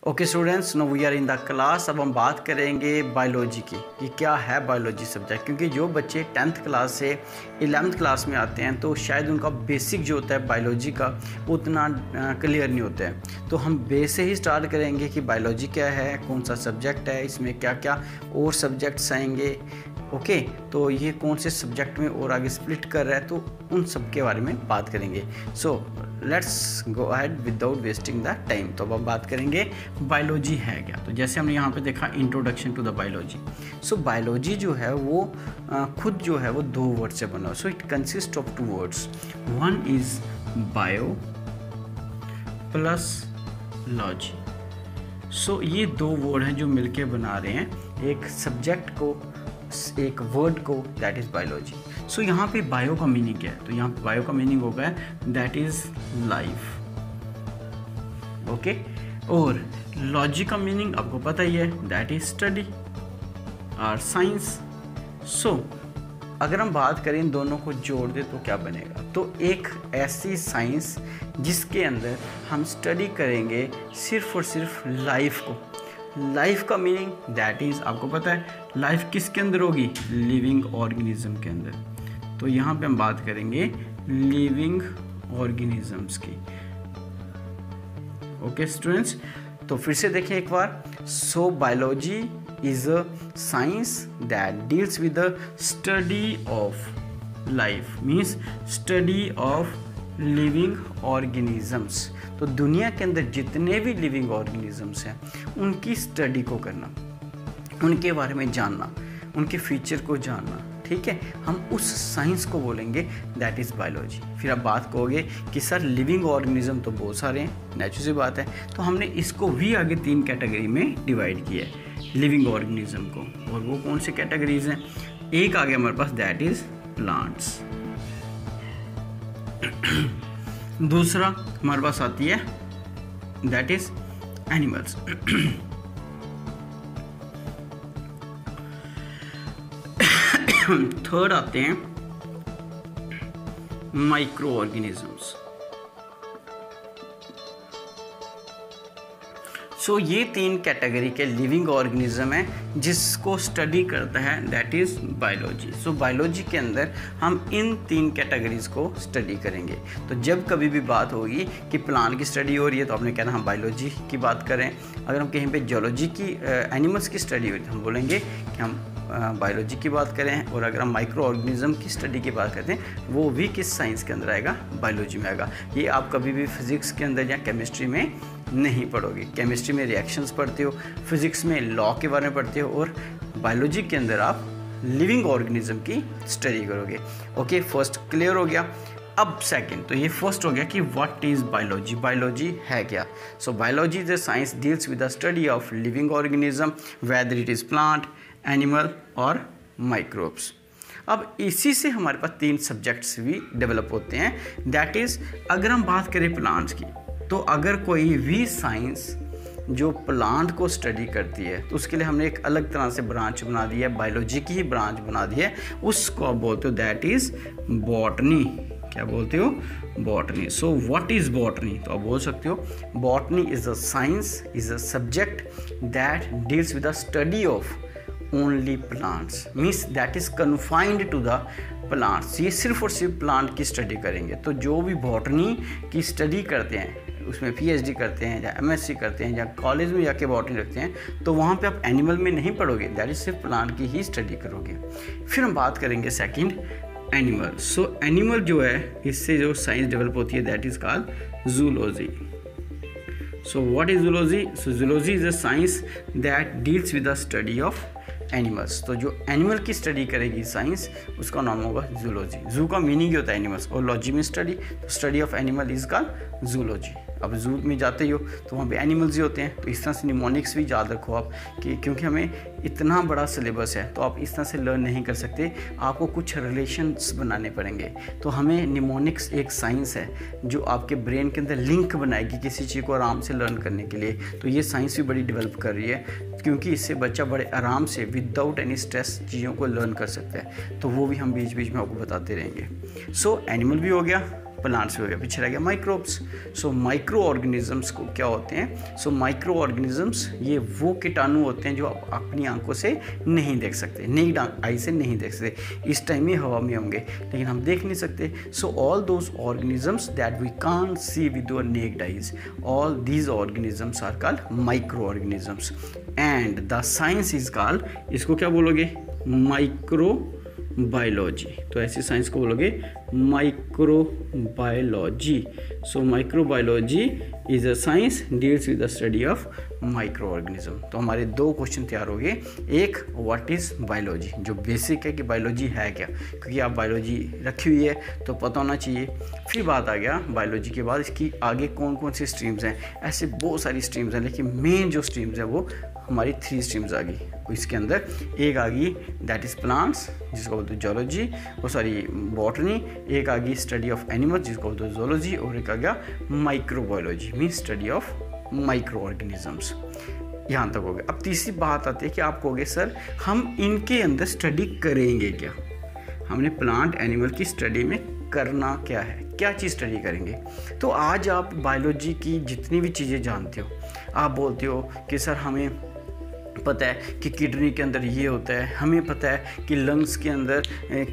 Okay students, now we are in the class. अब हम बात करेंगे बायोलॉजी की कि क्या है बायोलॉजी सब्जेक्ट, क्योंकि जो बच्चे 10th क्लास से 11th क्लास में आते हैं तो शायद उनका बेसिक जो होता है बायोलॉजी का वो उतना क्लियर नहीं होता है। तो हम बेस से ही स्टार्ट करेंगे कि बायोलॉजी क्या है, कौन सा सब्जेक्ट है, इसमें क्या क्या और सब्जेक्ट्स आएंगे। ओके तो ये कौन से सब्जेक्ट में और आगे स्प्लिट कर रहा है, तो उन सब के बारे में बात करेंगे। So let's go ahead without wasting the time. तो अब हम बात करेंगे बायोलॉजी है क्या। तो जैसे हमने यहाँ पे देखा introduction to the biology. So biology जो है वो खुद जो है वो 2 वर्ड से बना। So it consist of 2 words. One is bio plus logy. So ये 2 वर्ड हैं जो मिलके बना रहे हैं एक सब्जेक्ट को, एक वर्ड को, दैट इज बायोलॉजी। सो यहाँ पे बायो का मीनिंग क्या है, तो यहाँ पे बायो का मीनिंग होगा दैट इज लाइफ। ओके, और लॉजी का मीनिंग आपको पता ही है, दैट इज स्टडी और साइंस। सो अगर हम बात करें इन दोनों को जोड़ दे तो क्या बनेगा, तो एक ऐसी साइंस जिसके अंदर हम स्टडी करेंगे सिर्फ और सिर्फ लाइफ को। लाइफ का मीनिंग दैट इज़, आपको पता है लाइफ किसके अंदर होगी, लिविंग ऑर्गेनिज्म के अंदर। तो यहाँ पे हम बात करेंगे लिविंग ऑर्गेनिजम्स की। ओके स्टूडेंट्स, तो फिर से देखें एक बार। So biology is a science that deals with the study of life, means study of living organisms. तो दुनिया के अंदर जितने भी लिविंग ऑर्गेनिजम्स हैं उनकी स्टडी को करना, उनके बारे में जानना, उनके फीचर को जानना, ठीक है, हम उस साइंस को बोलेंगे दैट इज़ बायोलॉजी। फिर आप बात कहोगे कि सर लिविंग ऑर्गेनिज्म तो बहुत सारे हैं, नेचुरल सी बात है, तो हमने इसको भी आगे 3 कैटेगरी में डिवाइड किया है लिविंग ऑर्गेनिज्म को। और वो कौन से कैटेगरीज हैं, एक आगे हमारे पास दैट इज़ प्लांट्स, दूसरा हमारे पास आती है दैट इज एनिमल्स, थर्ड आते हैं माइक्रो ऑर्गेनिजम्स। सो ये 3 कैटेगरी के लिविंग ऑर्गेनिज्म है जिसको स्टडी करता है that is biology. So biology के अंदर हम इन 3 कैटेगरीज को स्टडी करेंगे। तो जब कभी भी बात होगी कि प्लांट की स्टडी हो रही है तो आपने कहना हम बायोलॉजी की बात करें। अगर हम कहीं पे जियोलॉजी की एनिमल्स की स्टडी हो रही है तो हम बोलेंगे कि हम बायोलॉजी की बात करें। और अगर हम माइक्रो ऑर्गेनिज्म की स्टडी की बात करते हैं वो भी किस साइंस के अंदर आएगा, बायोलॉजी में आएगा। ये आप कभी भी फिजिक्स के अंदर या केमिस्ट्री में नहीं पढ़ोगे। केमिस्ट्री में रिएक्शंस पढ़ते हो, फिजिक्स में लॉ के बारे में पढ़ते हो, और बायोलॉजी के अंदर आप लिविंग ऑर्गेनिज्म की स्टडी करोगे। ओके, फर्स्ट क्लियर हो गया। अब सेकंड, तो ये फर्स्ट हो गया कि व्हाट इज़ बायोलॉजी, बायोलॉजी है क्या। So biology is a science deals with the study of living organism whether it is plant, animal और माइक्रोब्स। अब इसी से हमारे पास 3 सब्जेक्ट्स भी डेवलप होते हैं। दैट इज़, अगर हम बात करें प्लांट्स की, तो अगर कोई भी साइंस जो प्लांट को स्टडी करती है तो उसके लिए हमने एक अलग तरह से ब्रांच बना दी है, बायोलॉजी की ही ब्रांच बना दी है, उसको आप बोलते हो दैट इज़ बॉटनी। क्या बोलते हो, botany. So what is botany, तो आप बोल सकते हो botany is a science, is a subject that deals with the study of only plants, means that is confined to the plants. ये सिर्फ और सिर्फ प्लांट की स्टडी करेंगे। तो जो भी बॉटनी की स्टडी करते हैं, उसमें PhD करते हैं या MSc करते हैं या कॉलेज में जाके बॉटनी रखते हैं, तो वहाँ पे आप एनिमल में नहीं पढ़ोगे, दैट इज सिर्फ प्लांट की ही स्टडी करोगे। फिर हम बात करेंगे सेकंड, एनिमल। सो एनिमल जो है, इससे जो साइंस डेवलप होती है that is called zoology. So what is zoology, so zoology is a science that deals with the study of animals. तो जो एनिमल की स्टडी करेगी साइंस, उसका नाम होगा जूलॉजी। जू का मीनिंग ही होता है एनिमल्स, और लॉजी में स्टडी, तो study of animal is called zoology. अब जू में जाते ही हो तो वहाँ पे एनिमल्स ही होते हैं, तो इस तरह से निमोनिक्स भी याद रखो आप कि क्योंकि हमें इतना बड़ा सिलेबस है तो आप इस तरह से लर्न नहीं कर सकते, आपको कुछ रिलेशंस बनाने पड़ेंगे। तो हमें निमोनिक्स एक साइंस है जो आपके ब्रेन के अंदर लिंक बनाएगी किसी चीज़ को आराम से लर्न करने के लिए। तो ये साइंस भी बड़ी डेवलप कर रही है, क्योंकि इससे बच्चा बड़े आराम से विदाउट एनी स्ट्रेस चीज़ों को लर्न कर सकता है। तो वो भी हम बीच बीच में आपको बताते रहेंगे। सो एनिमल भी हो गया, प्लांट्स में हो गया, पीछे रह गया माइक्रोब्स। सो माइक्रो ऑर्गेनिजम्स को क्या होते हैं? सो माइक्रो ऑर्गेनिजम्स ये वो कीटाणु होते हैं जो आप अपनी आंखों से नहीं देख सकते, नेक्ड आई से नहीं देख सकते। इस टाइम में हवा में होंगे लेकिन हम देख नहीं सकते। So all those organisms that we can't see with our naked eyes, all these organisms are called micro organisms and the science is called, इसको क्या बोलोगे? माइक्रोबायोलॉजी। तो ऐसी साइंस को बोलोगे microbiology. So microbiology is a science deals with the study of micro organism. तो हमारे 2 question तैयार हो गए। एक, व्हाट इज़ बायोलॉजी, जो बेसिक है कि बायोलॉजी है क्या, क्योंकि आप बायोलॉजी रखी हुई है तो पता होना चाहिए। फिर बात आ गया बायोलॉजी के बाद इसकी आगे कौन कौन सी स्ट्रीम्स हैं। ऐसे बहुत सारी स्ट्रीम्स हैं लेकिन मेन जो स्ट्रीम्स हैं वो हमारी 3 स्ट्रीम्स आ गई। इसके अंदर एक आ गई दैट इज़ प्लांट्स, जिसको बोलते हैं जूलॉजी, वो सॉरी बॉटनी। एक आ गई स्टडी ऑफ एनिमल्स, जिसको बोलते हैं जूलॉजी। और एक आ गया microbiology, mean study of micro organisms. यहाँ तक हो गया। अब तीसरी बात आती है कि आप कहोगे सर हम इनके अंदर स्टडी करेंगे क्या? हमने प्लांट एनिमल की स्टडी में करना क्या है, क्या चीज़ स्टडी करेंगे? तो आज आप बायोलॉजी की जितनी भी चीज़ें जानते हो, आप बोलते हो कि सर हमें पता है कि किडनी के अंदर ये होता है, हमें पता है कि लंग्स के अंदर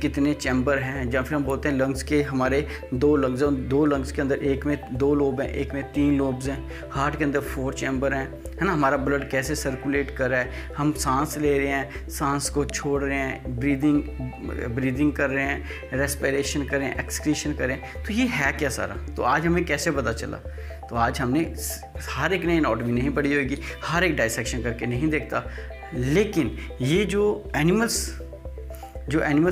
कितने चैम्बर हैं, या फिर हम बोलते हैं लंग्स के हमारे 2 लंग्स हैं, 2 लंग्स के अंदर एक में 2 लोब हैं, एक में 3 लोब्स हैं। हार्ट के अंदर 4 चैम्बर हैं, है ना। हमारा ब्लड कैसे सर्कुलेट कर रहा है, हम सांस ले रहे हैं, सांस को छोड़ रहे हैं, ब्रीदिंग कर रहे हैं, रेस्पिरेशन कर रहे हैं, एक्सक्रीशन कर रहे हैं। तो ये है क्या सारा? तो आज हमें कैसे पता चला? तो आज हमने हर एक ने एनाटॉमी नहीं पढ़ी होगी, हर एक डाइसेक्शन करके नहीं देखता, लेकिन ये जो एनिमल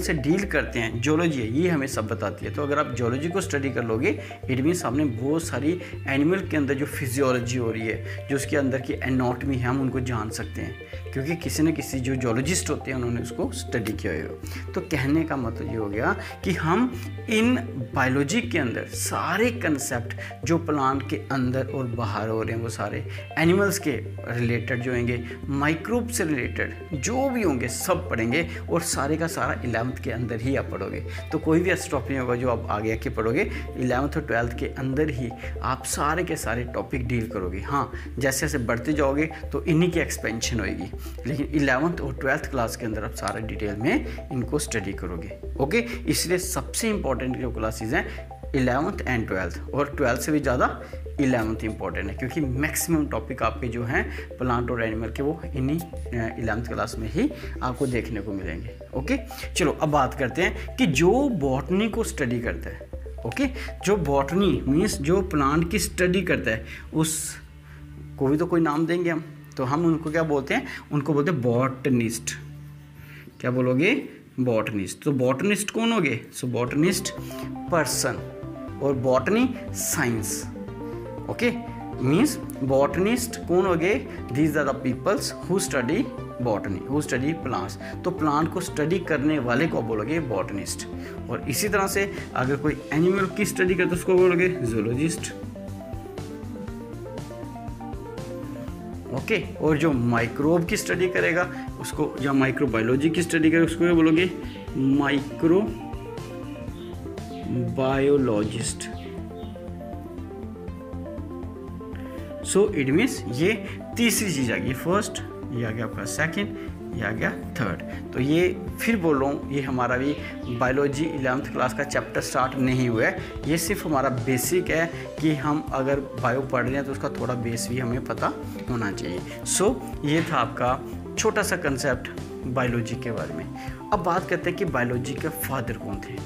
से डील करते हैं, जूलॉजी है, ये हमें सब बताती है। तो अगर आप जूलॉजी को स्टडी कर लोगे, इट मीन्स आपने बहुत सारी एनिमल के अंदर जो फिजियोलॉजी हो रही है, जो उसके अंदर की एनाटॉमी है, हम उनको जान सकते हैं, क्योंकि किसी न किसी जो जूलॉजिस्ट होते हैं उन्होंने उसको स्टडी किया है। तो कहने का मतलब ये हो गया कि हम इन बायोलॉजी के अंदर सारे कंसेप्ट जो प्लांट के अंदर और बाहर हो रहे हैं, वो सारे एनिमल्स के रिलेटेड जो होंगे, माइक्रोब से रिलेटेड जो भी होंगे, सब पढ़ेंगे। और सारे का सारा 11th के अंदर ही आप पढ़ोगे। तो कोई भी ऐसा टॉपिक नहीं होगा जो आप आगे आके पढ़ोगे, 11th और 12th के अंदर ही आप सारे के सारे टॉपिक डील करोगे। हाँ, जैसे जैसे बढ़ते जाओगे तो इन्हीं की एक्सपेंशन होएगी, लेकिन 11th और 12th क्लास के अंदर आप सारा डिटेल में इनको स्टडी करोगे। ओके, इसलिए सबसे इंपॉर्टेंट जो क्लासेस हैं 11th एंड 12th, और 12th से भी ज़्यादा 11th इंपॉर्टेंट है, क्योंकि मैक्सिमम टॉपिक आपके जो हैं प्लांट और एनिमल के, वो इन्हीं 11th क्लास में ही आपको देखने को मिलेंगे। ओके, चलो अब बात करते हैं कि जो बॉटनी को स्टडी करता है, ओके, जो बॉटनी मीन्स जो प्लांट की स्टडी करता है, उसको भी तो कोई नाम देंगे हम। तो हम उनको क्या बोलते हैं? उनको बोलते हैं बॉटनिस्ट। क्या बोलोगे? बॉटनिस्ट। तो बॉटनिस्ट कौन हो गए? सो बॉटनिस्ट पर्सन, और botany science. Okay, means botanist कौन हो गए? These are the peoples who study botany, who study plants. तो प्लांट को स्टडी करने वाले को बोलोगे बॉटनिस्ट। और इसी तरह से अगर कोई एनिमल की स्टडी करते उसको बोलोगे जूलॉजिस्ट। ओके, और जो माइक्रोब की स्टडी करेगा उसको, या माइक्रोबायोलॉजी की स्टडी करेगा उसको क्या बोलोगे? माइक्रोबायोलॉजिस्ट। सो इट मीन्स ये तीसरी चीज़ आ गई, फर्स्ट, ये आ गया आपका सेकंड, ये आ गया थर्ड। तो ये फिर बोल रहा हूँ, ये हमारा भी बायोलॉजी 11th क्लास का चैप्टर स्टार्ट नहीं हुआ है, ये सिर्फ हमारा बेसिक है कि हम अगर बायो पढ़ रहे हैं तो उसका थोड़ा बेस भी हमें पता होना चाहिए। सो ये था आपका छोटा सा कंसेप्ट बायोलॉजी के बारे में। अब बात करते हैं कि बायोलॉजी के फादर कौन थे।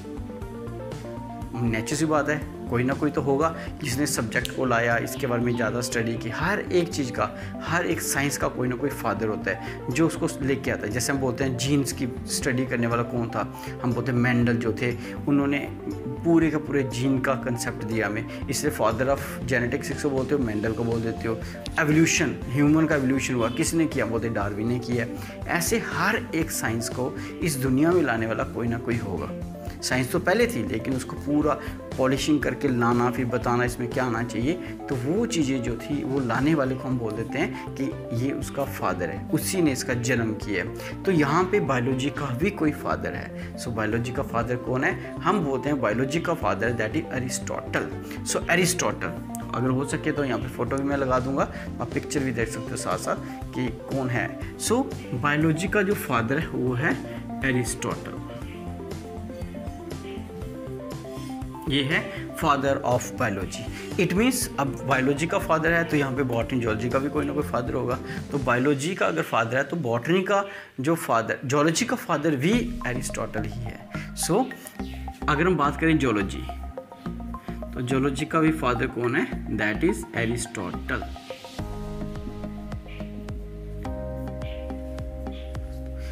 नेचुरल सी बात है, कोई ना कोई तो होगा जिसने सब्जेक्ट को लाया, इसके बारे में ज़्यादा स्टडी की। हर एक चीज़ का, हर एक साइंस का कोई ना कोई फादर होता है जो उसको लेके आता है। जैसे हम बोलते हैं जीन्स की स्टडी करने वाला कौन था, हम बोलते हैं मेंडल जो थे, उन्होंने पूरे का पूरे जीन का कंसेप्ट दिया हमें, इसलिए फादर ऑफ जेनेटिक्स को बोलते हो, मेंडल को बोल देते हो। एवोल्यूशन, ह्यूमन का एवोल्यूशन हुआ, किसने किया? बोलते डार्विन ने किया। ऐसे हर एक साइंस को इस दुनिया में लाने वाला कोई ना कोई होगा। साइंस तो पहले थी, लेकिन उसको पूरा पॉलिशिंग करके लाना, फिर बताना इसमें क्या आना चाहिए, तो वो चीज़ें जो थी वो लाने वाले को हम बोल देते हैं कि ये उसका फादर है, उसी ने इसका जन्म किया है। तो यहाँ पे बायोलॉजी का भी कोई फादर है। सो बायोलॉजी का फादर कौन है? हम बोलते हैं बायोलॉजी का father that is Aristotle. So Aristotle, अगर हो सके तो यहाँ पे फोटो भी मैं लगा दूंगा, आप पिक्चर भी देख सकते हो साथ साथ कि कौन है। सो बायोलॉजी का जो फादर है वो है एरिस्टोटल, ये है father of biology. It means अब बायोलॉजी का फादर है तो यहाँ पे बॉटनी जूलॉजी का भी कोई ना कोई फादर होगा। तो बायोलॉजी का अगर फादर है तो बॉटनी का जो फादर, जूलॉजी का फादर भी एरिस्टोटल ही है। सो अगर हम बात करें जूलॉजी, तो जूलॉजी का भी फादर कौन है? That is Aristotle.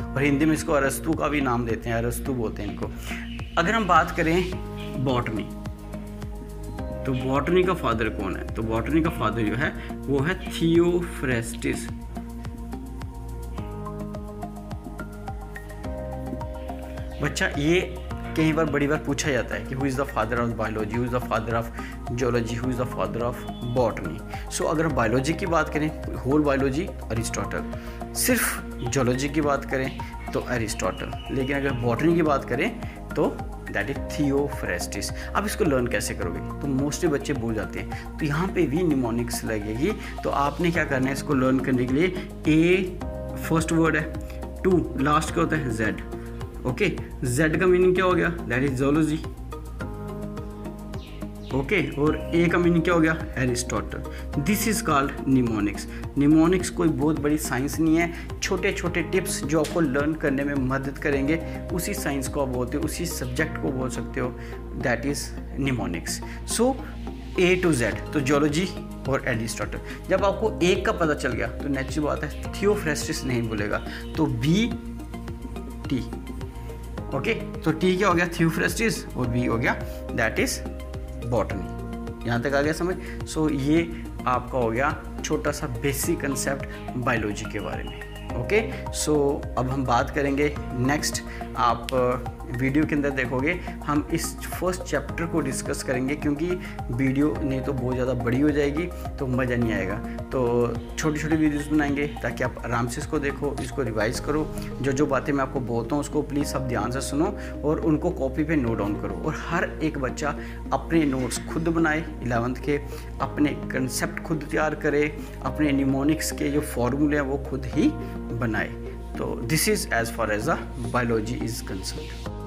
और हिंदी में इसको अरस्तु का भी नाम देते हैं, अरस्तु बोलते हैं इनको। अगर हम बात करें बॉटनी, तो बॉटनी का फादर कौन है? तो बॉटनी का फादर जो है वो है थियोफ्रेस्टिस। बच्चा ये कई बार बड़ी बार पूछा जाता है कि who is the father of biology, who is the father of zoology, who is the father of botany. So अगर बायोलॉजी की बात करें, होल बायोलॉजी अरिस्टोटल, सिर्फ जूलॉजी की बात करें तो एरिस्टोटल, लेकिन अगर बॉटनी की बात करें तो दैट इज थियोफ्रेस्टिस। अब इसको लर्न कैसे करोगे? तो मोस्टली बच्चे भूल जाते हैं, तो यहाँ पे भी निमोनिक्स लगेगी। तो आपने क्या करना है इसको लर्न करने के लिए? ए फर्स्ट वर्ड है, टू लास्ट का होता है जेड। ओके, जेड का मीनिंग क्या हो गया? That is zoology. ओके, और ए का मीनिंग क्या हो गया? Aristotle. This is called mnemonics. Mnemonics कोई बहुत बड़ी साइंस नहीं है, छोटे छोटे टिप्स जो आपको लर्न करने में मदद करेंगे, उसी साइंस को आप बोलते हो, उसी सब्जेक्ट को बोल सकते हो, that is mnemonics. So A to Z, तो जूलॉजी और एरिस्टोटल। जब आपको एक का पता चल गया तो नेचुरल बात है थियोफ्रेस्टिस नहीं बोलेगा, तो बी टी। ओके, तो टी क्या हो गया? थियोफ्रेस्टिस, और बी हो गया दैट इज बॉटनी। यहाँ तक आ गया समझ? सो ये आपका हो गया छोटा सा बेसिक कंसेप्ट बायोलॉजी के बारे में। ओके, सो अब हम बात करेंगे नेक्स्ट। आप वीडियो के अंदर देखोगे हम इस फर्स्ट चैप्टर को डिस्कस करेंगे, क्योंकि वीडियो नहीं तो बहुत ज़्यादा बड़ी हो जाएगी तो मज़ा नहीं आएगा। तो छोटी छोटी वीडियोस बनाएंगे ताकि आप आराम से इसको देखो, इसको रिवाइज़ करो। जो बातें मैं आपको बोलता हूँ उसको प्लीज़ आप ध्यान से सुनो और उनको कॉपी पे नोट डाउन करो। और हर एक बच्चा अपने नोट्स खुद बनाए, 11th के अपने कंसेप्ट खुद तैयार करे, अपने निमोनिक्स के जो फॉर्मूले हैं वो खुद ही बनाए। तो this is as far as the biology is concerned.